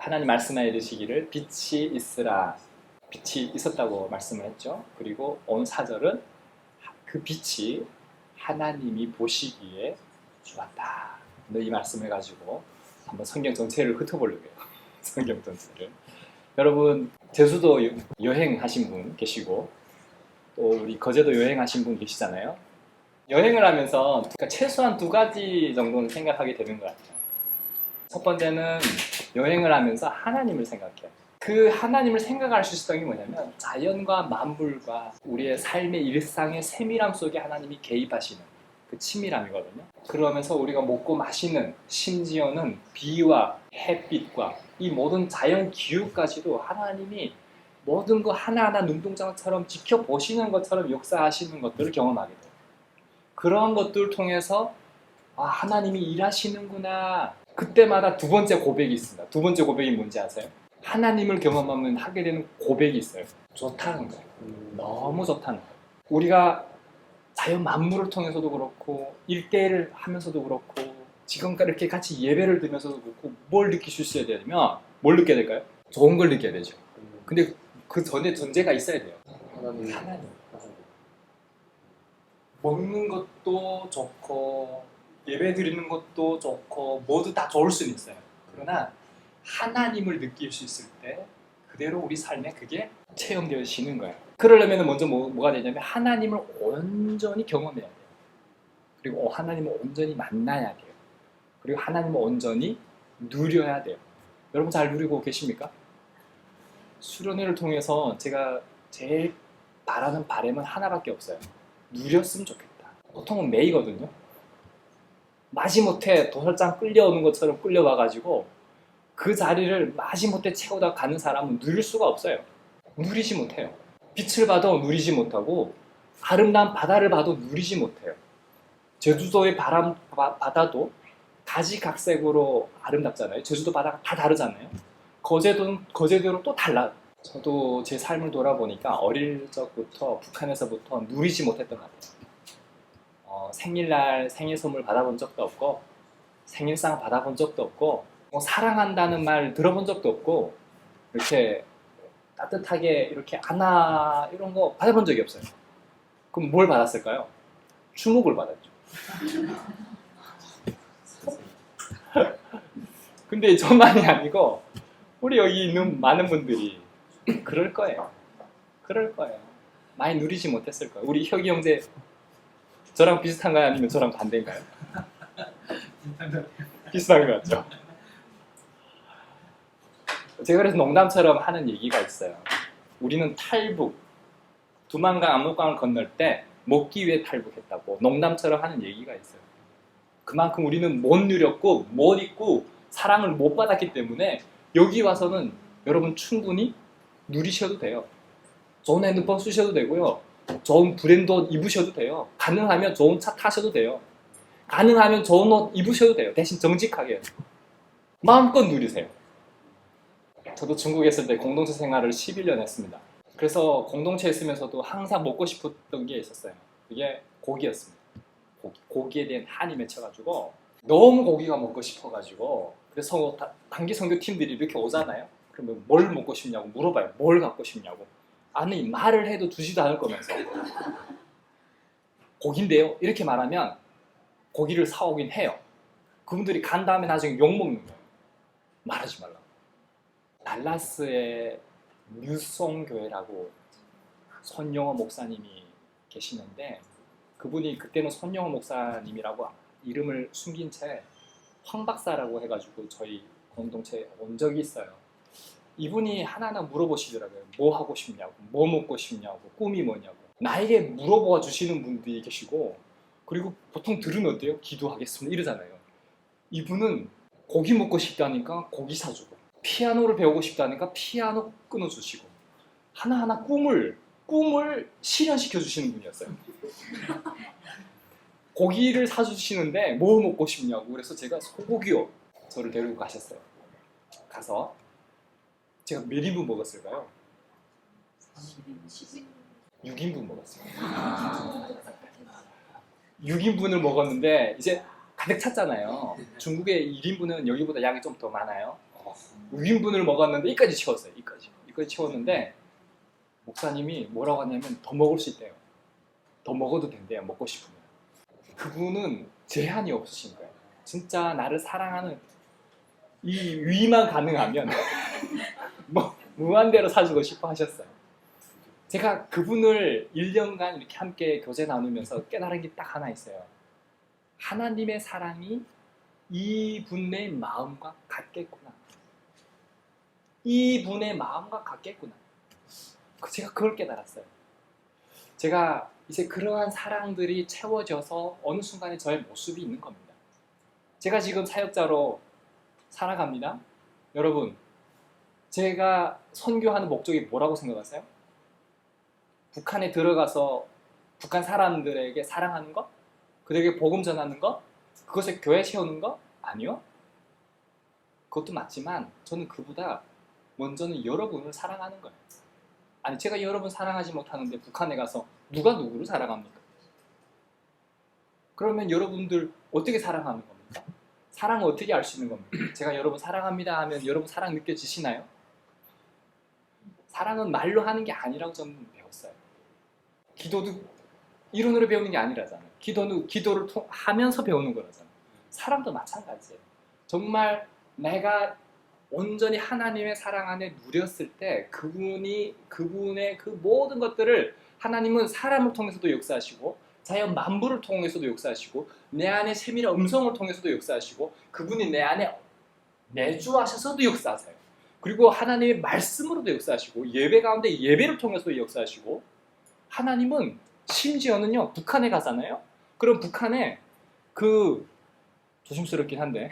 하나님 말씀하여 이르시기를 빛이 있으라. 빛이 있었다고 말씀을 했죠. 그리고 오늘 4절은 그 빛이 하나님이 보시기에 좋았다. 이 말씀을 가지고 한번 성경 전체를 훑어보려고 해요. 성경 전체를. 여러분 제주도 여행하신 분 계시고 또 우리 거제도 여행하신 분 계시잖아요. 여행을 하면서 최소한 2가지 정도는 생각하게 되는 것 같아요. 첫 번째는 여행을 하면서 하나님을 생각해요. 그 하나님을 생각할 수 있었던 게 뭐냐면 자연과 만물과 우리의 삶의 일상의 세밀함 속에 하나님이 개입하시는 그 친밀함이거든요. 그러면서 우리가 먹고 마시는, 심지어는 비와 햇빛과 이 모든 자연 기후까지도 하나님이 모든 거 하나하나 눈동자처럼 지켜보시는 것처럼 역사하시는 것들을 경험하게 돼요. 그런 것들을 통해서 하나님이 일하시는구나. 그때마다 2번째 고백이 있습니다. 2번째 고백이 뭔지 아세요? 하나님을 경험하면 하게 되는 고백이 있어요. 좋다는 거예요. 너무 좋다는 거예요. 우리가 자연 만물을 통해서도 그렇고 일대를 하면서도 그렇고 지금까지 이렇게 같이 예배를 드리면서도 그렇고 뭘 느낄 수 있어야 되냐면 뭘 느껴야 될까요? 좋은 걸 느껴야 되죠. 근데 그 전에 전제가 있어야 돼요. 하나님. 먹는 것도 좋고 예배 드리는 것도 좋고 모두 다 좋을 수는 있어요. 그러나 하나님을 느낄 수 있을 때 그대로 우리 삶에 그게 체험되어지는 거예요. 그러려면 먼저 뭐가 되냐면 하나님을 온전히 경험해야 돼요. 그리고 하나님을 온전히 만나야 돼요. 그리고 하나님을 온전히 누려야 돼요. 여러분 잘 누리고 계십니까? 수련회를 통해서 제가 제일 바라는 바람은 하나밖에 없어요. 누렸으면 좋겠다. 보통은 매이거든요. 마지못해 도살장 끌려오는 것처럼 끌려와가지고 그 자리를 마지못해 채우다 가는 사람은 누릴 수가 없어요. 누리지 못해요. 빛을 봐도 누리지 못하고 아름다운 바다를 봐도 누리지 못해요. 제주도의 바다도 가지각색으로 아름답잖아요. 제주도 바다가 다 다르잖아요. 거제도는 또 달라요. 저도 제 삶을 돌아보니까 어릴 적부터 북한에서부터 누리지 못했던 것 같아요. 생일날 생일 선물 받아본 적도 없고 생일상 받아본 적도 없고 사랑한다는 말 들어본 적도 없고 이렇게 따뜻하게 이렇게 안아 이런 거 받아본 적이 없어요. 그럼 뭘 받았을까요? 주목을 받았죠. 근데 저만이 아니고 우리 여기 있는 많은 분들이 그럴 거예요. 많이 누리지 못했을 거예요. 우리 혁이 형제 저랑 비슷한가요? 아니면 저랑 반대인가요? 비슷한 것 같죠? 제가 그래서 농담처럼 하는 얘기가 있어요. 우리는 탈북, 두만강, 압록강을 건널 때 먹기 위해 탈북했다고 농담처럼 하는 얘기가 있어요. 그만큼 우리는 못 누렸고 못 입고 사랑을 못 받았기 때문에 여기 와서는 여러분 충분히 누리셔도 돼요. 좋은 핸드폰 쓰셔도 되고요. 좋은 브랜드 옷 입으셔도 돼요. 가능하면 좋은 차 타셔도 돼요. 가능하면 좋은 옷 입으셔도 돼요. 대신 정직하게 마음껏 누리세요. 저도 중국에 있을 때 공동체 생활을 11년 했습니다. 그래서 공동체에 있으면서도 항상 먹고 싶었던 게 있었어요. 그게 고기였습니다. 고기에 대한 한이 맺혀가지고 너무 고기가 먹고 싶어가지고 그래서 단기 선교 팀들이 이렇게 오잖아요. 그러면 뭘 먹고 싶냐고 물어봐요. 뭘 갖고 싶냐고. 아니 말을 해도 주지도 않을 거면서 고기인데요. 이렇게 말하면 고기를 사오긴 해요. 그분들이 간 다음에 나중에 욕먹는 거예요. 말하지 말라고. 달라스의 뉴송교회라고 손영호 목사님이 계시는데 그분이 그때는 손영호 목사님이라고 이름을 숨긴 채 황 박사라고 해가지고 저희 공동체에 온 적이 있어요. 이분이 하나하나 물어보시더라고요. 뭐 하고 싶냐고, 뭐 먹고 싶냐고, 꿈이 뭐냐고. 나에게 물어봐 주시는 분들이 계시고 그리고 보통 들으면 어때요? 기도하겠습니다 이러잖아요. 이분은 고기 먹고 싶다니까 고기 사주고 피아노를 배우고 싶다니까 피아노 끊어주시고 하나하나 꿈을 실현시켜 주시는 분이었어요. 고기를 사주시는데 뭐 먹고 싶냐고 그래서 제가 소고기요. 저를 데리고 가셨어요. 가서 제가 몇 인분 먹었을까요? 6인분 먹었어요. 6인분을 먹었는데 이제 가득 찼잖아요. 중국의 1인분은 여기보다 양이 좀 더 많아요. 5인분을 먹었는데 이까지 채웠어요. 이까지 채웠는데 목사님이 뭐라고 하냐면 더 먹을 수 있대요. 더 먹어도 된대요. 먹고 싶으면. 그분은 제한이 없으신 거예요. 진짜 나를 사랑하는 이 위만 가능하면 뭐 무한대로 사주고 싶어 하셨어요. 제가 그분을 1년간 이렇게 함께 교제 나누면서 깨달은 게 딱 하나 있어요. 하나님의 사랑이 이분의 마음과 같겠구나. 이분의 마음과 같겠구나. 제가 그걸 깨달았어요. 제가 이제 그러한 사랑들이 채워져서 어느 순간에 저의 모습이 있는 겁니다. 제가 지금 사역자로 살아갑니다. 여러분, 제가 선교하는 목적이 뭐라고 생각하세요? 북한에 들어가서 북한 사람들에게 사랑하는 것? 그들에게 복음 전하는 것? 그것을 교회 세우는 것? 아니요. 그것도 맞지만 저는 그보다 먼저는 여러분을 사랑하는 거예요. 아니, 제가 여러분 사랑하지 못하는데 북한에 가서 누가 누구를 사랑합니까? 그러면 여러분들 어떻게 사랑하는 겁니까? 사랑을 어떻게 알 수 있는 겁니까? 제가 여러분 사랑합니다 하면 여러분 사랑 느껴지시나요? 사랑은 말로 하는 게 아니라고 저는 배웠어요. 기도도 이론으로 배우는 게 아니라잖아요. 기도를 하면서 배우는 거라잖아요. 사랑도 마찬가지예요. 정말 내가 온전히 하나님의 사랑 안에 누렸을 때 그분의 그 모든 것들을 하나님은 사람을 통해서도 역사하시고 자연 만물을 통해서도 역사하시고 내 안에 세밀한 음성을 통해서도 역사하시고 그분이 내 안에 내주하셔서도 역사하세요. 그리고 하나님의 말씀으로도 역사하시고 예배 가운데 예배를 통해서도 역사하시고 하나님은 심지어는요 북한에 가잖아요. 그럼 북한에 그 조심스럽긴 한데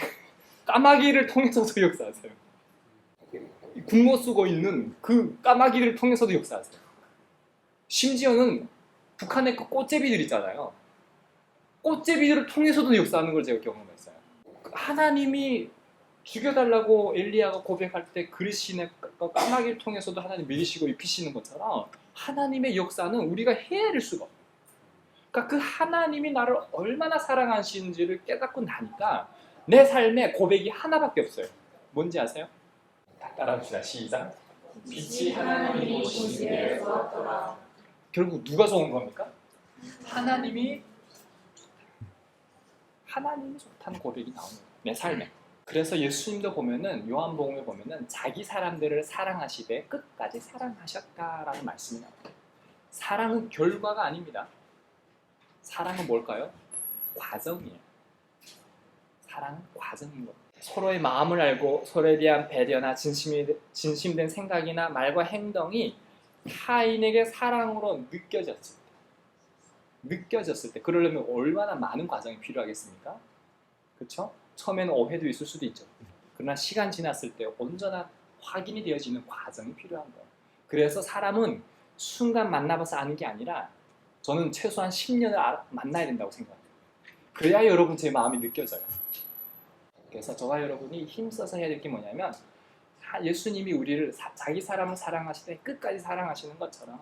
까마귀를 통해서도 역사하세요. 군모 쓰고 있는 그 까마귀를 통해서도 역사하세요. 심지어는 북한의 그 꽃제비들 있잖아요. 꽃제비들을 통해서도 역사하는 걸 제가 경험했어요. 하나님이 죽여달라고 엘리야가 고백할 때 그리시네 까마귀를 통해서도 하나님 믿으시고 입히시는 것처럼 하나님의 역사는 우리가 헤아릴 수가 없어요. 그러니까 그 하나님이 나를 얼마나 사랑하시는지를 깨닫고 나니까 내 삶에 고백이 하나밖에 없어요. 뭔지 아세요? 따라합시다. 시작. 빛이 하나님이 보시기에 좋았더라. 결국 누가 좋은 겁니까? 하나님이 좋다는 고백이 나오는 거예요. 내 삶에. 그래서 예수님도 보면은 요한복음에 보면은 자기 사람들을 사랑하시되 끝까지 사랑하셨다라는 말씀이 나와요. 사랑은 결과가 아닙니다. 사랑은 뭘까요? 과정이에요. 사랑은 과정인 겁니다. 서로의 마음을 알고 서로에 대한 배려나 진심된 생각이나 말과 행동이 타인에게 사랑으로 느껴졌을 때 그러려면 얼마나 많은 과정이 필요하겠습니까? 그렇죠? 처음에는 오해도 있을 수도 있죠. 그러나 시간 지났을 때 온전한 확인이 되어지는 과정이 필요한 거예요. 그래서 사람은 순간 만나봐서 아는 게 아니라 저는 최소한 10년을 만나야 된다고 생각해요. 그래야 여러분 제 마음이 느껴져요. 그래서 저와 여러분이 힘써서 해야 될 게 뭐냐면 예수님이 우리를 자기 사람을 사랑하시되 끝까지 사랑하시는 것처럼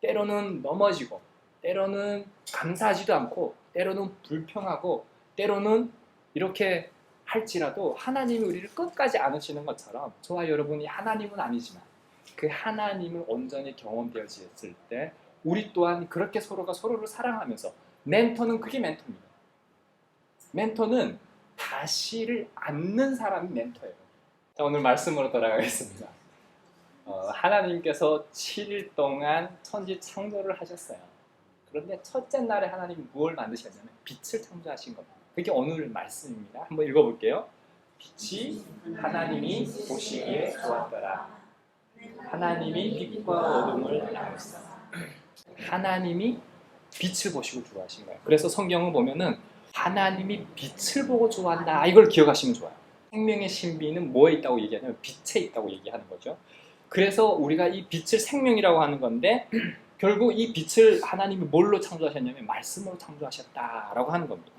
때로는 넘어지고 때로는 감사하지도 않고 때로는 불평하고 때로는 이렇게 할지라도 하나님이 우리를 끝까지 안으시는 것처럼 저와 여러분이 하나님은 아니지만 그 하나님을 온전히 경험되어졌을 때 우리 또한 그렇게 서로가 서로를 사랑하면서 멘토는 그게 멘토입니다. 멘토는 다시를 않는 사람이 멘토예요. 자, 오늘 말씀으로 돌아가겠습니다. 하나님께서 7일 동안 천지 창조를 하셨어요. 그런데 첫째 날에 하나님이 무엇을 만드셨냐면 빛을 창조하신 겁니다. 그게 오늘 말씀입니다. 한번 읽어볼게요. 빛이 하나님이 보시기에 좋았더라. 하나님이 빛과 어둠을 나누시다. 하나님이 빛을 보시고 좋아하신 거예요. 그래서 성경을 보면은 하나님이 빛을 보고 좋아한다. 이걸 기억하시면 좋아요. 생명의 신비는 뭐에 있다고 얘기하냐면 빛에 있다고 얘기하는 거죠. 그래서 우리가 이 빛을 생명이라고 하는 건데 결국 이 빛을 하나님이 뭘로 창조하셨냐면 말씀으로 창조하셨다라고 하는 겁니다.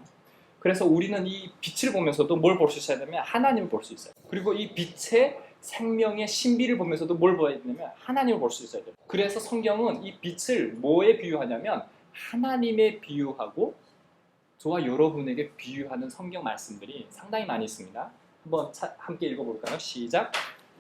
그래서 우리는 이 빛을 보면서도 뭘 볼 수 있어야 되냐면 하나님을 볼 수 있어요. 그리고 이 빛의 생명의 신비를 보면서도 뭘 봐야 되냐면 하나님을 볼 수 있어야 돼요. 그래서 성경은 이 빛을 뭐에 비유하냐면 하나님에 비유하고 저와 여러분에게 비유하는 성경 말씀들이 상당히 많이 있습니다. 한번 함께 읽어볼까요? 시작.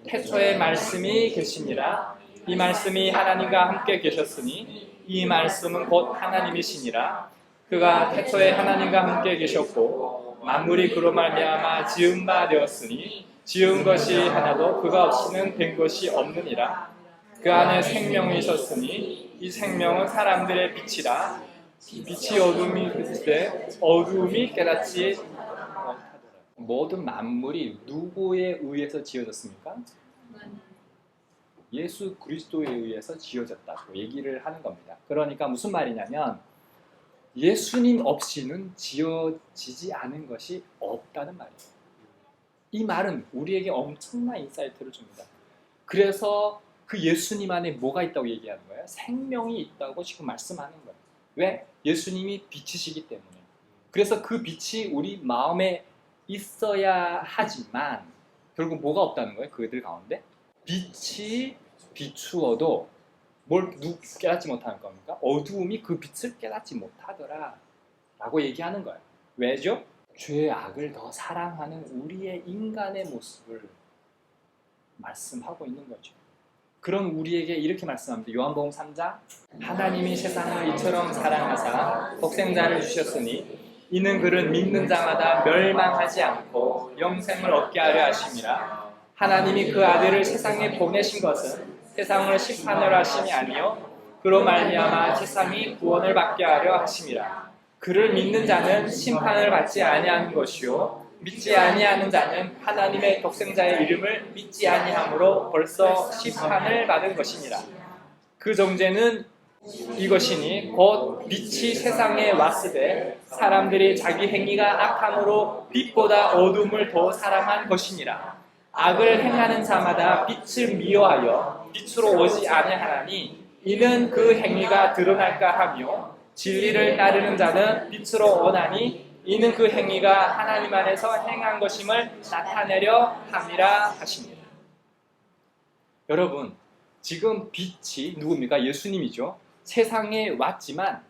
태초에 말씀이 계시니라. 이 말씀이 하나님과 함께 계셨으니 이 말씀은 곧 하나님이시니라. 그가 태초에 하나님과 함께 계셨고 만물이 그로 말미암아 지은 바 되었으니 지은 것이 하나도 그가 없이는 된 것이 없느니라. 그 안에 생명이 있었으니 이 생명은 사람들의 빛이라. 빛이 어둠이 그때 어둠이 깨닫지 못하더라. 모든 만물이 누구에 의해서 지어졌습니까? 예수 그리스도에 의해서 지어졌다고 얘기를 하는 겁니다. 그러니까 무슨 말이냐면 예수님 없이는 지어지지 않은 것이 없다는 말이에요. 이 말은 우리에게 엄청난 인사이트를 줍니다. 그래서 그 예수님 안에 뭐가 있다고 얘기하는 거예요? 생명이 있다고 지금 말씀하는 거예요. 왜? 예수님이 빛이시기 때문에. 그래서 그 빛이 우리 마음에 있어야 하지만 결국 뭐가 없다는 거예요? 그들 가운데? 빛이 비추어도 뭘 깨닫지 못하는 겁니까? 어두움이 그 빛을 깨닫지 못하더라 라고 얘기하는 거예요. 왜죠? 죄의 악을 더 사랑하는 우리의 인간의 모습을 말씀하고 있는 거죠. 그런 우리에게 이렇게 말씀합니다. 요한복음 3장 하나님이 세상을 이처럼 사랑하사 독생자를 주셨으니 이는 그를 믿는 자마다 멸망하지 않고 영생을 얻게 하려 하심이라. 하나님이 그 아들을 세상에 보내신 것은 세상을 심판하려 하심이 아니요 그로 말미암아 세상이 구원을 받게 하려 하심이라. 그를 믿는 자는 심판을 받지 아니하는 것이요 믿지 아니하는 자는 하나님의 독생자의 이름을 믿지 아니함으로 벌써 심판을 받은 것이니라. 그 정죄는 이것이니 곧 빛이 세상에 왔으되 사람들이 자기 행위가 악함으로 빛보다 어둠을 더 사랑한 것이니라. 악을 행하는 자마다 빛을 미워하여 빛으로 오지 아니하나니 이는 그 행위가 드러날까 하며 진리를 따르는 자는 빛으로 오나니 이는 그 행위가 하나님 안에서 행한 것임을 나타내려 함이라 하십니다. 여러분, 지금 빛이 누굽니까? 예수님이죠. 세상에 왔지만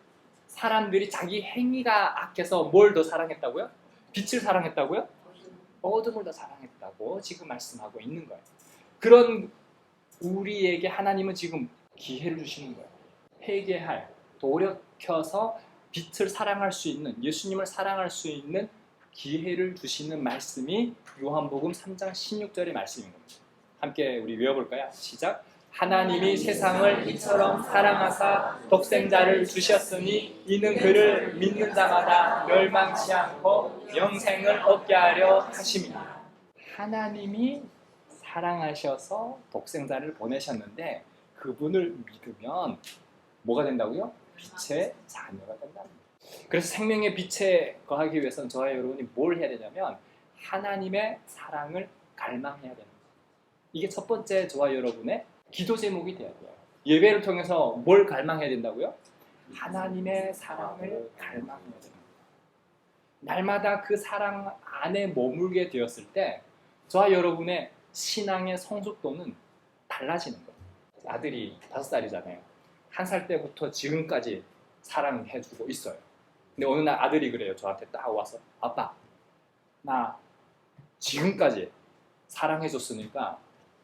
사람들이 자기 행위가 악해서 뭘 더 사랑했다고요? 빛을 사랑했다고요? 어둠을 더 사랑했다고 지금 말씀하고 있는 거예요. 그런 우리에게 하나님은 지금 기회를 주시는 거예요. 회개할, 돌이켜서 빛을 사랑할 수 있는, 예수님을 사랑할 수 있는 기회를 주시는 말씀이 요한복음 3장 16절의 말씀인 겁니다. 함께 우리 외워볼까요? 시작. 하나님이 세상을 이처럼 사랑하사 독생자를 주셨으니 이는 그를 믿는 자마다 멸망치 않고 영생을 얻게 하려 하심이니라. 하나님이 사랑하셔서 독생자를 보내셨는데 그분을 믿으면 뭐가 된다고요? 빛의 자녀가 된답니다. 그래서 생명의 빛에 거하기 위해서는 저와 여러분이 뭘 해야 되냐면 하나님의 사랑을 갈망해야 됩니다. 이게 첫 번째 저와 여러분의 기도 제목이 되어야 돼요. 예배를 통해서 뭘 갈망해야 된다고요? 하나님의 사랑을 갈망해야 됩니다. 날마다 그 사랑 안에 머물게 되었을 때 저와 여러분의 신앙의 성숙도는 달라지는 거예요. 아들이 5살이잖아요. 1살 때부터 지금까지 사랑해주고 있어요. 근데 어느 날 아들이 그래요. 저한테 딱 와서 아빠, 나 지금까지 사랑해줬으니까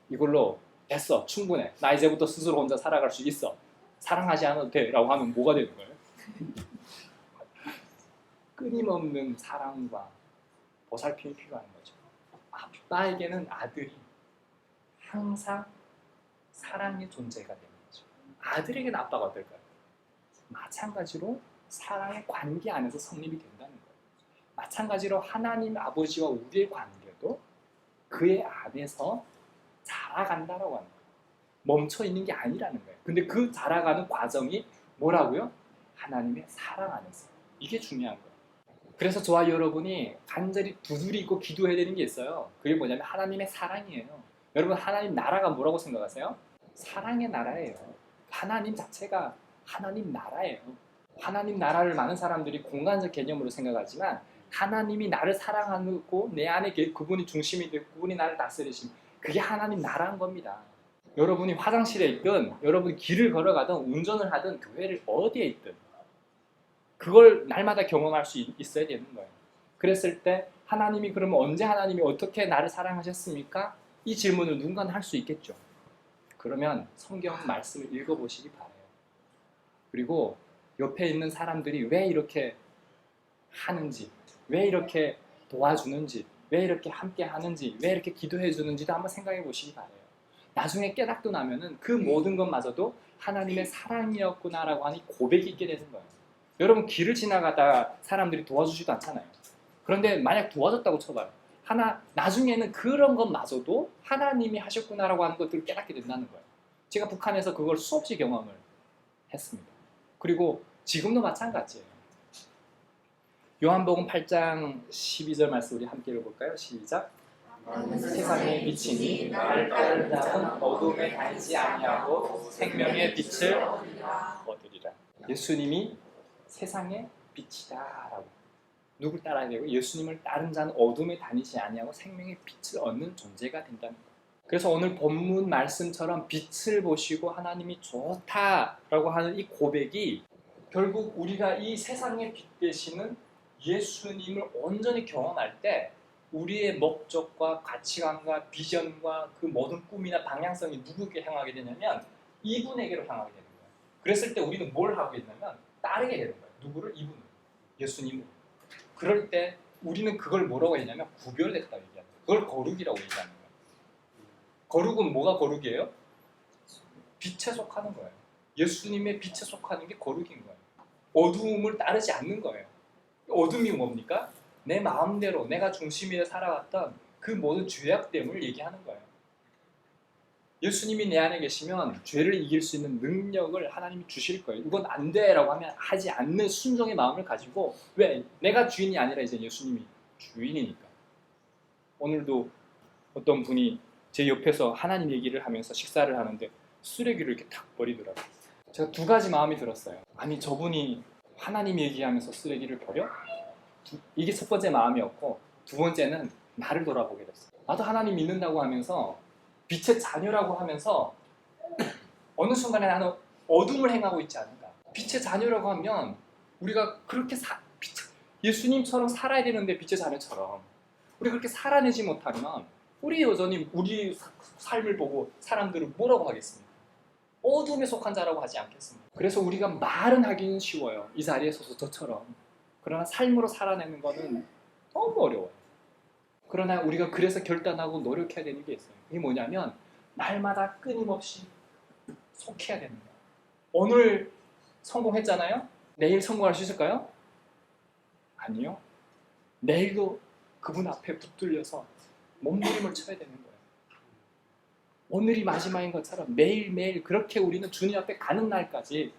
이걸로 됐어, 충분해. 나 이제부터 스스로 혼자 살아갈 수 있어. 사랑하지 않아도 돼. 라고 하면 뭐가 되는 거예요? 끊임없는 사랑과 보살핌이 필요한 거죠. 아빠에게는 아들이 항상 사랑의 존재가 되는 거죠. 아들에게는 아빠가 어떨까요? 마찬가지로 사랑의 관계 안에서 성립이 된다는 거예요. 마찬가지로 하나님 아버지와 우리의 관계도 그의 안에서 자라간다라고 하는 거예요. 멈춰 있는 게 아니라는 거예요. 근데 그 자라가는 과정이 뭐라고요? 하나님의 사랑 안에서. 이게 중요한 거예요. 그래서 저와 여러분이 간절히 두드리고 기도해야 되는 게 있어요. 그게 뭐냐면 하나님의 사랑이에요. 여러분, 하나님 나라가 뭐라고 생각하세요? 사랑의 나라예요. 하나님 자체가 하나님 나라예요. 하나님 나라를 많은 사람들이 공간적 개념으로 생각하지만 하나님이 나를 사랑하고 내 안에 그분이 중심이 되고 그분이 나를 다스리시면 그게 하나님 나라인 겁니다. 여러분이 화장실에 있든 여러분이 길을 걸어가든 운전을 하든 교회를 어디에 있든 그걸 날마다 경험할 수 있어야 되는 거예요. 그랬을 때 하나님이 그러면 언제 하나님이 어떻게 나를 사랑하셨습니까? 이 질문을 누군가는 할 수 있겠죠. 그러면 성경 말씀을 읽어보시기 바라요. 그리고 옆에 있는 사람들이 왜 이렇게 하는지, 왜 이렇게 도와주는지, 왜 이렇게 함께 하는지, 왜 이렇게 기도해 주는지도 한번 생각해 보시기 바라요. 나중에 깨닫고 나면은 그 모든 것마저도 하나님의 사랑이었구나라고 하는 고백이 있게 되는 거예요. 여러분 길을 지나가다 사람들이 도와주지도 않잖아요. 그런데 만약 도와줬다고 쳐봐요. 나중에는 그런 것마저도 하나님이 하셨구나라고 하는 것들을 깨닫게 된다는 거예요. 제가 북한에서 그걸 수없이 경험을 했습니다. 그리고 지금도 마찬가지예요. 요한복음 8장 12절 말씀 우리 함께 읽어볼까요? 시작. 세상에 빛이니 나를 따르는 자는 어둠에 다니지 아니하고 생명의 빛을 얻으리라. 예수님이 세상의 빛이다라고. 누굴 따라야 되고 예수님을 따른 자는 어둠에 다니지 아니하고 생명의 빛을 얻는 존재가 된다는 거예요. 그래서 오늘 본문 말씀처럼 빛을 보시고 하나님이 좋다라고 하는 이 고백이 결국 우리가 이 세상의 빛 되시는 예수님을 온전히 경험할 때 우리의 목적과 가치관과 비전과 그 모든 꿈이나 방향성이 누구에게 향하게 되냐면 이분에게로 향하게 되는 거예요. 그랬을 때 우리는 뭘 하게 되냐면 따르게 되는 거예요. 누구를? 이분을. 예수님을. 그럴 때 우리는 그걸 뭐라고 했냐면 구별됐다고 얘기하는 거예요. 그걸 거룩이라고 얘기하는 거예요. 거룩은 뭐가 거룩이에요? 빛에 속하는 거예요. 예수님의 빛에 속하는 게 거룩인 거예요. 어두움을 따르지 않는 거예요. 어둠이 뭡니까? 내 마음대로 내가 중심에 살아왔던 그 모든 죄악됨을 얘기하는 거예요. 예수님이 내 안에 계시면 죄를 이길 수 있는 능력을 하나님이 주실 거예요. 이건 안 돼라고 하면 하지 않는 순종의 마음을 가지고 왜? 내가 주인이 아니라 이제 예수님이 주인이니까. 오늘도 어떤 분이 제 옆에서 하나님 얘기를 하면서 식사를 하는데 쓰레기를 이렇게 탁 버리더라고요. 제가 두 가지 마음이 들었어요. 아니 저분이 하나님 얘기하면서 쓰레기를 버려? 이게 첫 번째 마음이었고 두 번째는 나를 돌아보게 됐어요. 나도 하나님 믿는다고 하면서 빛의 자녀라고 하면서 어느 순간에 나는 어둠을 행하고 있지 않은가. 빛의 자녀라고 하면 우리가 그렇게 예수님처럼 살아야 되는데 빛의 자녀처럼 우리 그렇게 살아내지 못하면 우리 여전히 우리 삶을 보고 사람들은 뭐라고 하겠습니까? 어둠에 속한 자라고 하지 않겠습니까? 그래서 우리가 말은 하기는 쉬워요. 이 자리에 서서 저처럼. 그러나 삶으로 살아내는 것은 너무 어려워요. 그러나 우리가 그래서 결단하고 노력해야 되는 게 있어요. 이게 뭐냐면 날마다 끊임없이 속해야 되는 거예요. 오늘 성공했잖아요? 내일 성공할 수 있을까요? 아니요. 내일도 그분 앞에 붙들려서 몸부림을 쳐야 되는 거예요. 오늘이 마지막인 것처럼 매일매일 그렇게 우리는 주님 앞에 가는 날까지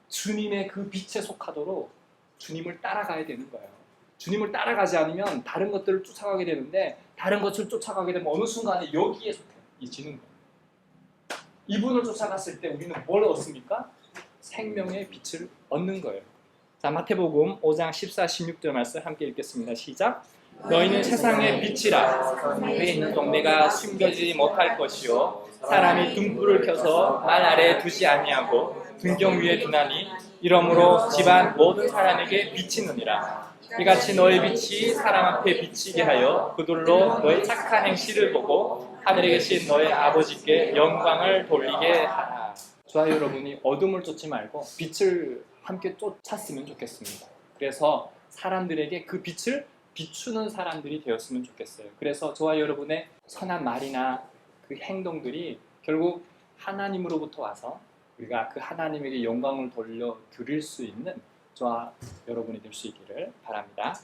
주님의 그 빛에 속하도록 주님을 따라가야 되는 거예요. 주님을 따라가지 않으면 다른 것들을 쫓아가게 되는데 다른 것을 쫓아가게 되면 어느 순간에 여기에 속해지는 거예요. 이분을 쫓아갔을 때 우리는 뭘 얻습니까? 생명의 빛을 얻는 거예요. 자, 마태복음 5장 14, 16절 말씀 함께 읽겠습니다. 시작. 너희는 세상의 빛이라. 앞에 있는 동네가 숨겨지지 못할 것이요 사람이 등불을 켜서 말 아래에 두지 아니하고 등경 위에 두나니 이러므로 집안 모든 사람에게 비치느니라. 이같이 너의 빛이 사람 앞에 비치게 하여 그들로 너의 착한 행실을 보고 하늘에 계신 너의 아버지께 영광을 돌리게 하라. 저와 여러분이 어둠을 쫓지 말고 빛을 함께 쫓았으면 좋겠습니다. 그래서 사람들에게 그 빛을 비추는 사람들이 되었으면 좋겠어요. 그래서 저와 여러분의 선한 말이나 그 행동들이 결국 하나님으로부터 와서 우리가 그 하나님에게 영광을 돌려 드릴 수 있는 저와 여러분이 될 수 있기를 바랍니다.